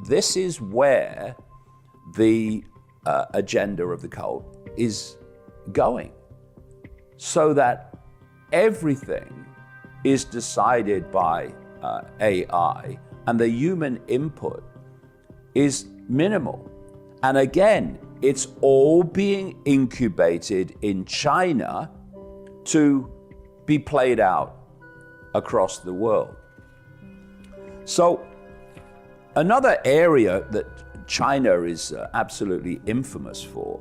this is where the agenda of the cult is going, so that everything is decided by AI and the human input is minimal. And again, it's all being incubated in China to be played out across the world. So another area that China is absolutely infamous for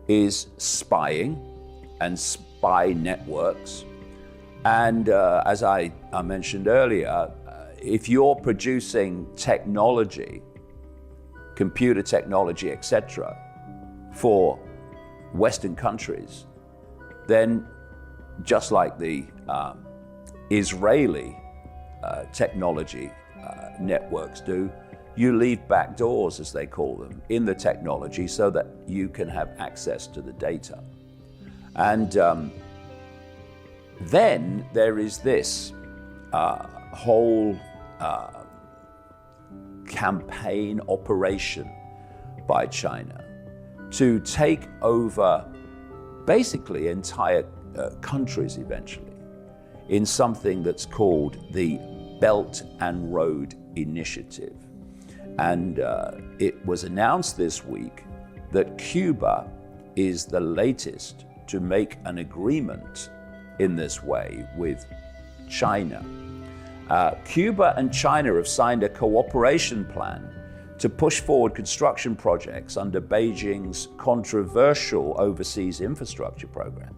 is spying and spy networks. And as I mentioned earlier, if you're producing technology, computer technology, etc., for Western countries, then just like the Israeli technology networks do, you leave back doors, as they call them, in the technology so that you can have access to the data. And then there is this whole campaign operation by China to take over basically entire countries eventually in something that's called the Belt and Road Initiative. And it was announced this week that Cuba is the latest to make an agreement in this way with China. Cuba and China have signed a cooperation plan to push forward construction projects under Beijing's controversial overseas infrastructure program.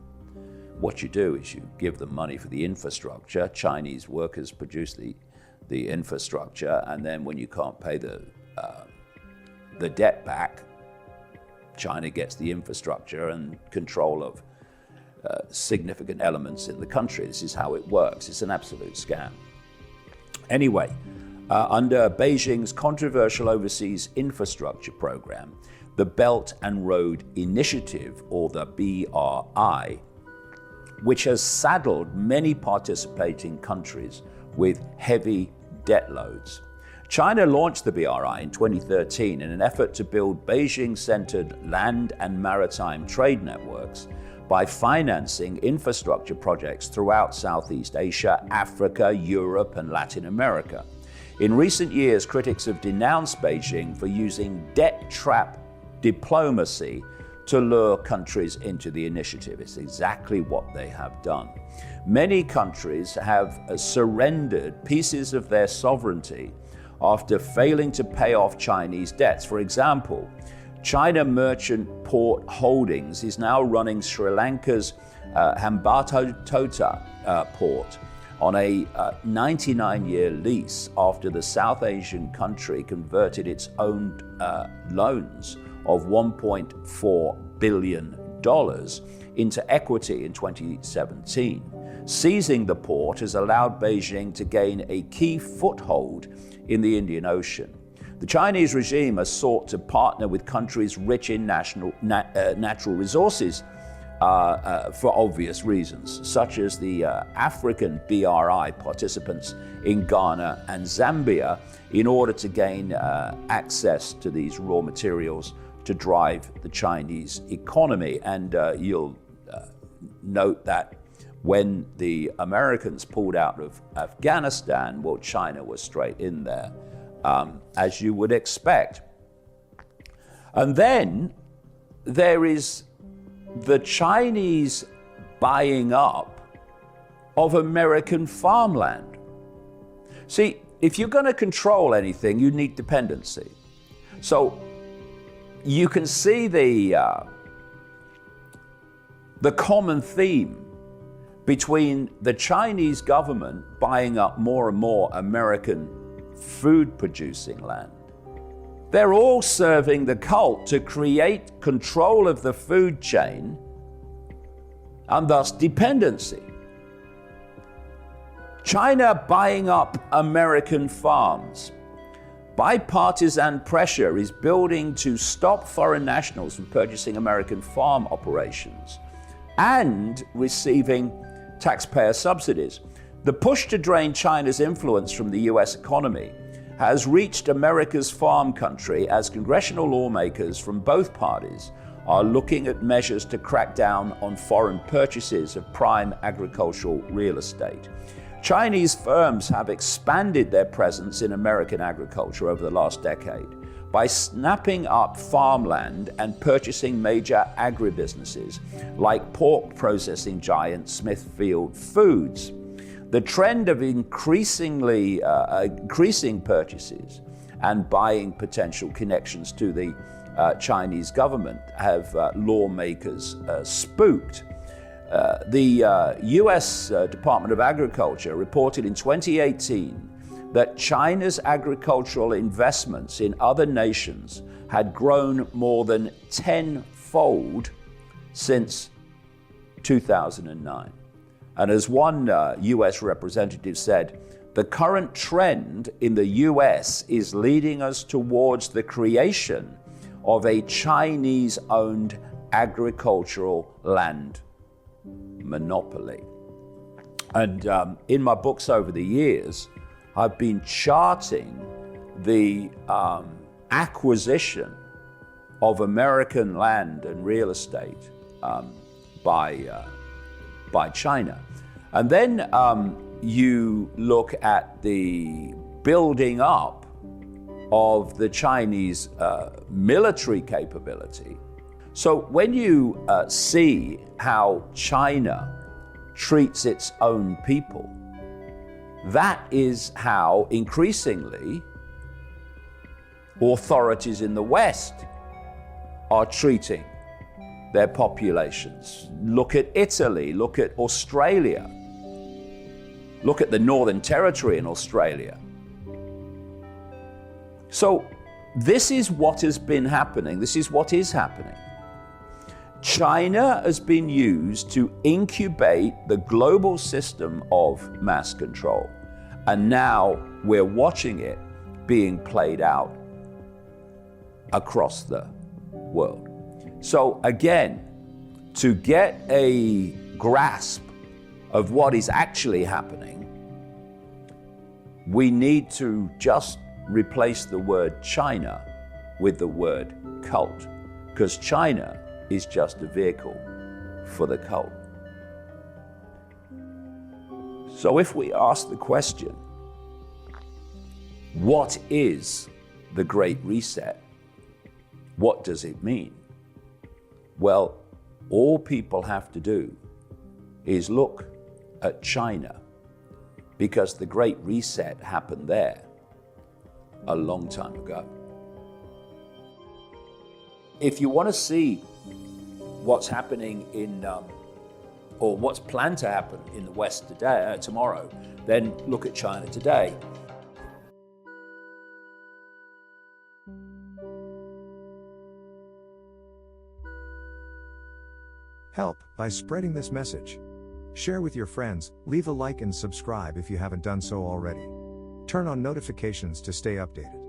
What you do is you give them money for the infrastructure. Chinese workers produce the infrastructure, and then when you can't pay the debt back, China gets the infrastructure and control of significant elements in the country. This is how it works. It's an absolute scam. Anyway, under Beijing's controversial overseas infrastructure program, the Belt and Road Initiative, or the BRI, which has saddled many participating countries with heavy debt loads. China launched the BRI in 2013 in an effort to build Beijing-centered land and maritime trade networks by financing infrastructure projects throughout Southeast Asia, Africa, Europe, and Latin America. In recent years, critics have denounced Beijing for using debt trap diplomacy to lure countries into the initiative. It's exactly what they have done. Many countries have surrendered pieces of their sovereignty after failing to pay off Chinese debts. For example, China Merchant Port Holdings is now running Sri Lanka's Hambantota port on a 99-year lease after the South Asian country converted its own loans of $1.4 billion into equity in 2017. Seizing the port has allowed Beijing to gain a key foothold in the Indian Ocean. The Chinese regime has sought to partner with countries rich in natural resources for obvious reasons, such as the African BRI participants in Ghana and Zambia, in order to gain access to these raw materials to drive the Chinese economy. And you'll note that when the Americans pulled out of Afghanistan, well, China was straight in there, as you would expect. And then there is the Chinese buying up of American farmland. See, if you're going to control anything, you need dependency. So you can see the common theme between the Chinese government buying up more and more American food-producing land. They're all serving the cult to create control of the food chain and thus dependency. China buying up American farms. Bipartisan pressure is building to stop foreign nationals from purchasing American farm operations and receiving taxpayer subsidies. The push to drain China's influence from the US economy has reached America's farm country as congressional lawmakers from both parties are looking at measures to crack down on foreign purchases of prime agricultural real estate. Chinese firms have expanded their presence in American agriculture over the last decade by snapping up farmland and purchasing major agribusinesses like pork processing giant Smithfield Foods. The trend of increasing purchases and buying potential connections to the Chinese government have lawmakers spooked. The US Department of Agriculture reported in 2018 that China's agricultural investments in other nations had grown more than tenfold since 2009. And as one US representative said, the current trend in the US is leading us towards the creation of a Chinese-owned agricultural land monopoly. And in my books over the years, I've been charting the acquisition of American land and real estate by China. And then you look at the building up of the Chinese military capability. So when you see how China treats its own people, that is how increasingly authorities in the West are treating their populations. Look at Italy, look at Australia, look at the Northern Territory in Australia. So this is what has been happening, this is what is happening. China has been used to incubate the global system of mass control. And now we're watching it being played out across the world. So again, to get a grasp of what is actually happening, we need to just replace the word China with the word cult, because China is just a vehicle for the cult. So if we ask the question, what is the Great Reset? What does it mean? Well, all people have to do is look at China, because the Great Reset happened there a long time ago. If you want to see what's happening in, or what's planned to happen in the West today, tomorrow, then look at China today. Help by spreading this message. Share with your friends, leave a like and subscribe if you haven't done so already. Turn on notifications to stay updated.